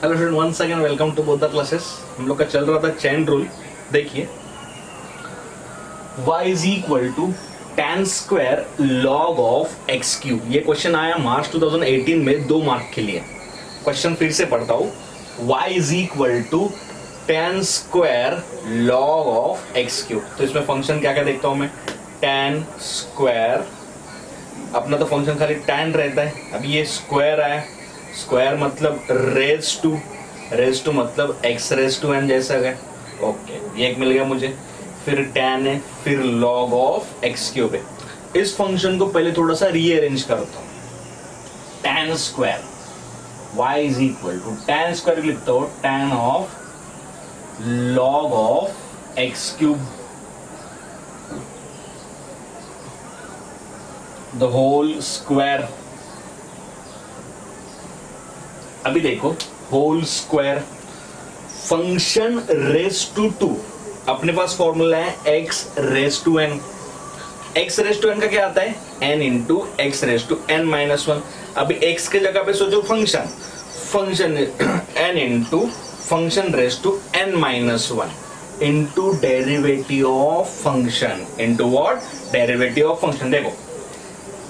Hello student, once again welcome to both the classes. हम लोग का चल रहा था चेन रूल। देखिए y is equal to tan square log of x cube. ये क्वेश्चन आया मार्च 2018 में 2 मार्क के लिए। क्वेश्चन फिर से पढ़ता हूँ। y is equal to tan square log of x cube. तो इसमें फंक्शन क्या क्या देखता हूँ मैं। tan स्क्वायर, अपना तो फंक्शन खाली tan रहता है। अब ये स्क्वायर आया, स्क्वायर मतलब रेज टू मतलब x रेज टू n जैसा है। ओके, ये एक मिल गया मुझे। फिर tan है, फिर log ऑफ x क्यूब है। इस फंक्शन को पहले थोड़ा सा रीअरेंज करता हूँ। tan square y is equal to tan square लिखता हूँ tan of log of x cube the whole square. अभी देखो, whole square function raise to 2, अपने पास फॉर्मूला है x raise to n। x raise to n का क्या आता है, n into x raise to n minus 1। अभी x के जगह पे सोचो function n into function raise to n minus 1 into derivative of function into what, derivative of function. देखो,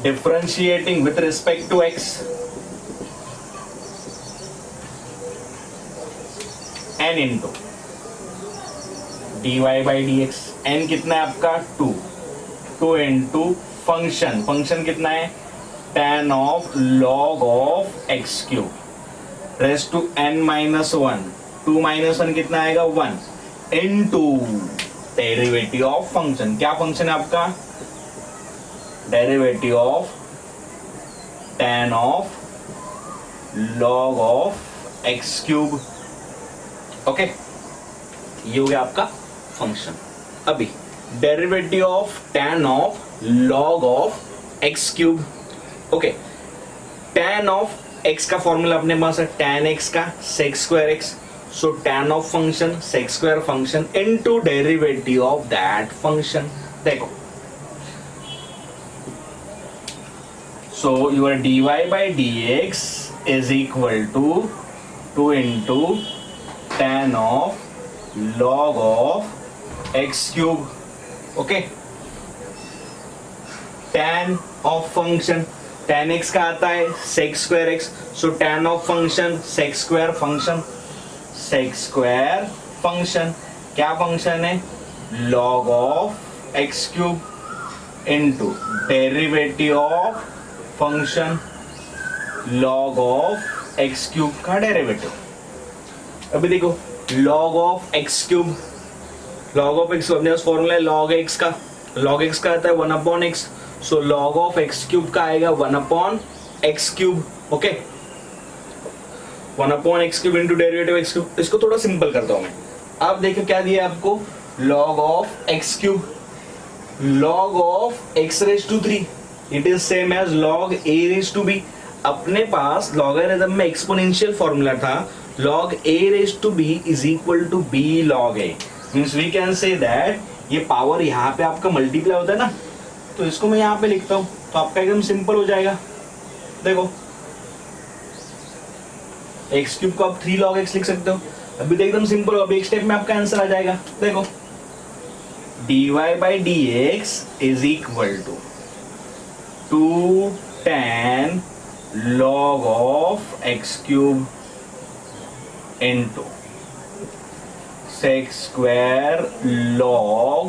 differentiating with respect to x, n into dy by dx। n कितना है आपका 2 into function कितना है tan of log of x cube raise to n minus 1। 2 minus 1 कितना आएगा 1 into derivative of function. क्या function है आपका, derivative of tan of log of x cube. Okay, ये हो गया आपका फंक्शन। अभी derivative of tan of log of x cube. Okay, tan of x का फॉर्मूला अपने पास है tan x का sec square x। So tan of function sec square function into derivative of that function. देखो, so your dy by dx is equal to 2 into tan of log of x cube। okay, tan of function, tan x का आता है sec square x। so tan of function sec square function, sec square function क्या function है, log of x cube into derivative of function log of x cube का derivative. अभी देखो, log of x cube, log of x अपने पास formula है log x का। log x का आता है 1 upon x। So log of x cube का आएगा 1 upon x cube. Okay, 1 upon x cube into derivative x cube. इसको थोड़ा सिंपल करता हूं मैं। अब देखो क्या दिया आपको, log of x cube, log of x raise to 3 it is same as log a raise to b। अपने पास लॉगरिथम में एक्सपोनेंशियल फॉर्मूला था log a raise to b is equal to b log a। Means we can say that ये power यहाँ पे आपका multiply होता है ना, तो इसको मैं यहाँ पे लिखता हूँ तो आपका एकदम सिंपल हो जाएगा। देखो, x क्यूब को आप 3 log x लिख सकते हो। अभी तो एकदम सिंपल हो, अभी एक स्टेप में आपका आंसर आ जाएगा। देखो, dy by dx is equal to 2 tan log of x cube into sec square log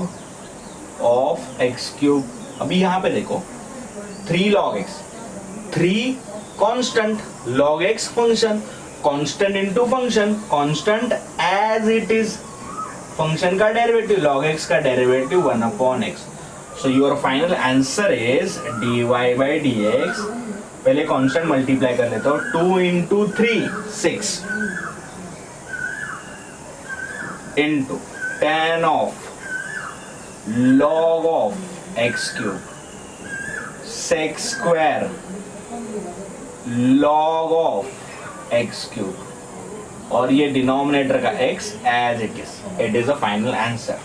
of x cube। अभी यहां पे देखो 3 log x, 3 constant, log x function, constant into function, constant as it is, function का derivative log x का derivative 1 upon x। So your final answer is dy by dx। पहले constant multiply कर लेता हूं, 2 into 3 6 into tan of log of x cube sec square log of x cube, और ये denominator का x as it is a final answer.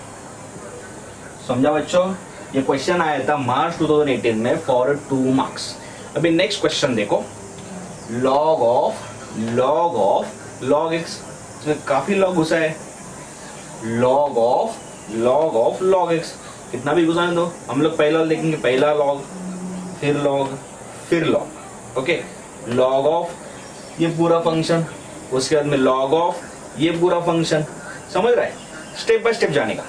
समझा बच्चों, ये क्वेश्चन आया था मार्च 2018 में फॉर 2 मार्क्स। अभी नेक्स्ट क्वेश्चन देखो, log ऑफ log x, इसमें काफी log घुसा है, log of log x, कितना भी घुसाने दो, हम लोग पहला देखेंगे, पहला log, फिर log, ओके, log of ये पूरा फंक्शन, उसके बाद में log of ये पूरा फंक्शन, समझ रहा है, स्टेप बाय स्टेप जाने का।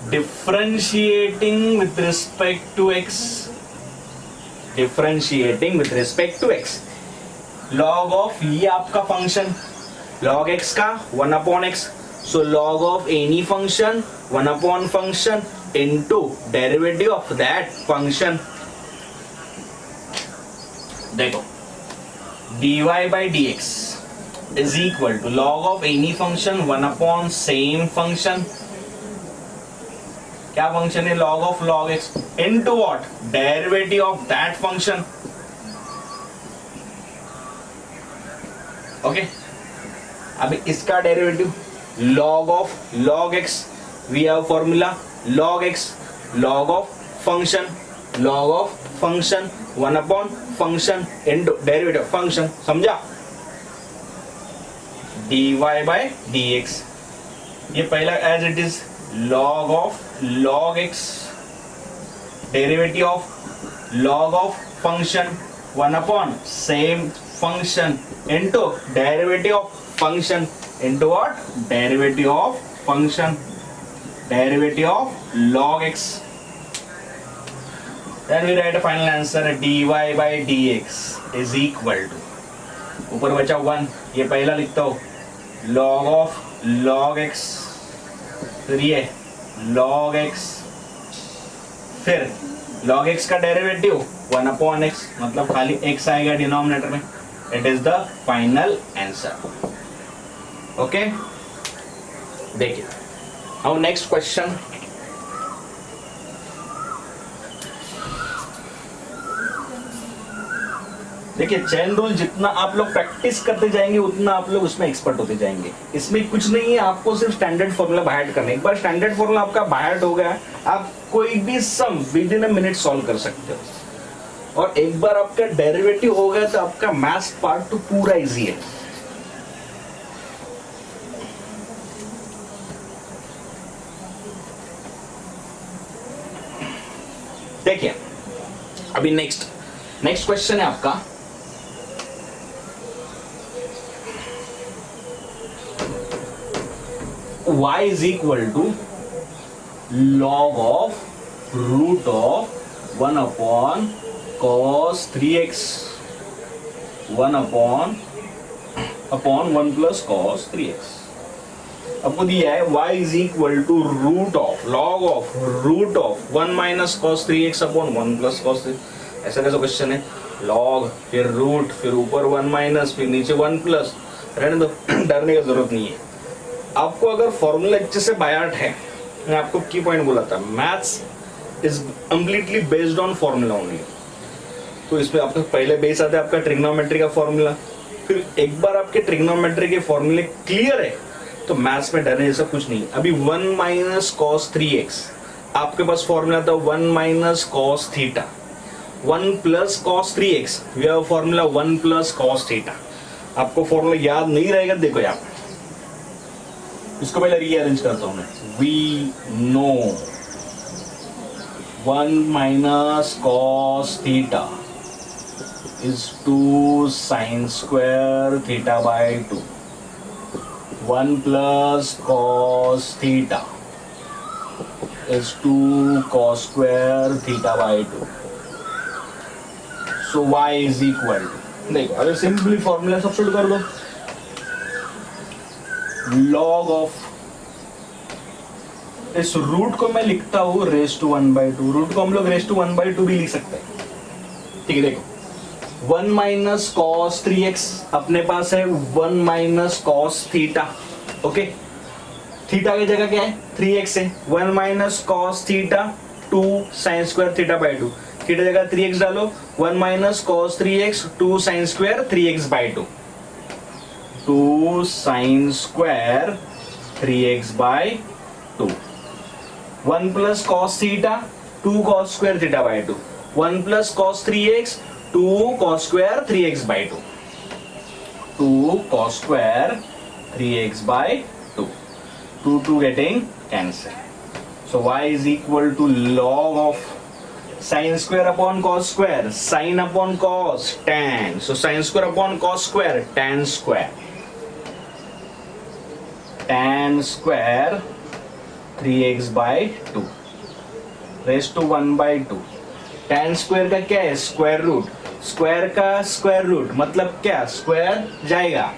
Differentiating with respect to x, differentiating with respect to x, log of ये आपका फंक्शन, log x का 1/x, so log of any function 1 function into derivative of that function। देखो dy by dx is equal to log of any function 1 same function, क्या function है, log of log x into what, derivative of that function, okay okay? अभी इसका derivative log of log x, we have formula log x, log of function 1 function into derivative function, समझा, dy by dx, ये पहला as it is log of log x, derivative of log of function 1 same function into derivative of function into what, derivative of function, derivative of log x, then we write a final answer, dy by dx is equal to, ऊपर बचा 1, ये पहला लिखता हूँ log of log x, फिर ये log x, फिर log x का डेरिवेटिव 1/x, मतलब खाली x आएगा डिनोमिनेटर में, it is the final answer, okay. देखिए अब नेक्स्ट क्वेश्चन, देखिए चेन रूल जितना आप लोग प्रैक्टिस करते जाएंगे उतना आप लोग उसमें एक्सपर्ट होते जाएंगे, इसमें कुछ नहीं है, आपको सिर्फ स्टैंडर्ड फॉर्मूला बाय करना है, एक बार स्टैंडर्ड फॉर्मूला आपका बाय हो गया, आप कोई भी sum within a minute solve कर सकते हो, और एक बार आपका डेरिवेटिव हो गया तो आपका मैथ्स पार्ट तो पूरा इजी है। देखिए अभी नेक्स्ट क्वेश्चन है आपका, y is equal to log of root of 1 cos 3x 1 plus cos 3x, आपको दिया है y is equal to log of 1 minus cos 3x upon 1 plus cos 3, ऐसा कैसा क्वेश्चन है, log फिर रूट फिर ऊपर 1 माइनस फिर नीचे 1 प्लस, रहने दो, डरने की जरूरत नहीं है। आपको अगर फॉर्मूला अच्छे से बाय है, मैं आपको की पॉइंट बोला था, maths is completely based on formula only, तो इसमें आपका पहले बेस आता है आपका ट्रिग्नोमेट्री का फॉर्मूला, फिर एक बार आपके ट्रिग्नोमेट्री के फॉर्मूले क्लियर है तो मैथ्स में डरने जैसा कुछ नहीं। अभी 1 माइनस कॉस 3x, आपके पास फॉर्मूला था 1 minus cos theta, 1 plus cos 3x, we have formula 1 plus cos theta. आपको फॉर्मूला याद नहीं रहेगा, देखो यहाँ इसको पहले रीअरेंज करता हूं मैं, we know 1 minus cos theta is 2 sine square theta by 2, 1 plus cos theta is 2 cos square theta by 2, so y is equal to, देखो अगर सिंपली फॉर्मूला सब्स्टिट्यूट कर दो, log of, इस रूट को मैं लिखता हूं रेस टू 1/2, रूट को हम लोग रेस टू 1/2 भी लिख सकते हैं, ठीक है। देखो 1 माइनस कॉस 3x, अपने पास है 1 minus cos theta, okay, theta की जगह क्या है 3x है, 1 minus cos theta 2 sine square theta by 2, theta जगह 3x डालो, 1 minus cos 3x 2 sine square 3x by 2, 2 sine square 3x by 2, 1 plus cos theta 2 cos square theta by 2, 1 plus cos 3x 2 cos square 3x by 2, 2 cos square 3x by 2. 2 getting cancelled. So y is equal to log of sin square upon cos square, sin upon cos, tan. So sin square upon cos square, tan square. Tan square 3x by 2 raised to 1 by 2. tan square का क्या है? Square root. Square का square root मतलब क्या? Square जाएगा.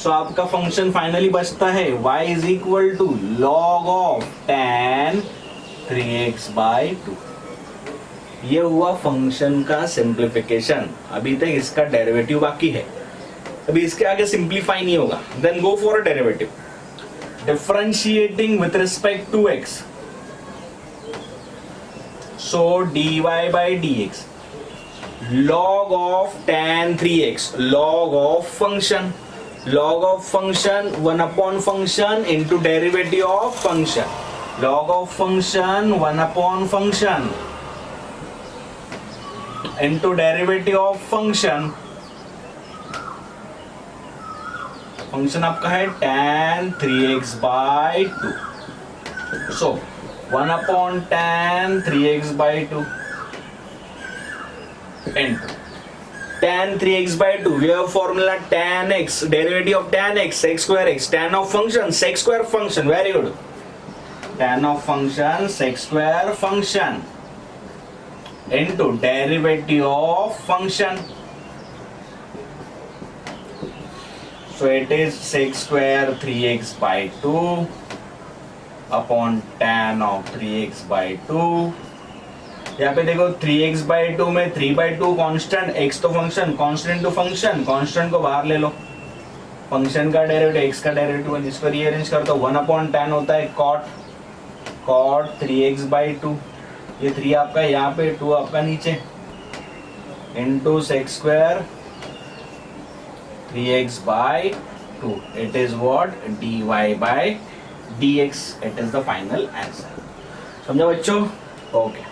सो आपका function finally बचता है y is equal to log of tan 3x by 2. ये हुआ फंक्शन का सिंप्लीफिकेशन. अभी तक इसका डेरिवेटिव बाकी है, अभी इसके आगे सिंप्लीफाई नहीं होगा. Then go for a derivative. Differentiating with respect to x. So dy by dx log of tan 3x, log of function 1 upon function into derivative of function, log of function 1 upon function into derivative of function. Function आपका है tan 3x by 2. So 1 upon tan 3x by 2 into tan 3x by 2. We have formula tan x, derivative of tan x, sec square x, tan of function, sec square function. Very good. Tan of function, sec square function into derivative of function. So it is sec square 3x by 2 upon tan of 3x by 2. यहाँ पे देखो 3x by 2 में 3 by 2 constant, x तो function, constant to function, constant को बाहर ले लो. Function का डेरिवेटिव x का डेरिवेटिव है, जिसको रीअरेंज कर दो 1 अपॉन tan होता है cot 3x by 2. ये 3 आपका यहाँ पे, 2 आपका नीचे, into sec square 3x by 2. It is what? dy by dx. It is the final answer. समझा बच्चों? ओके.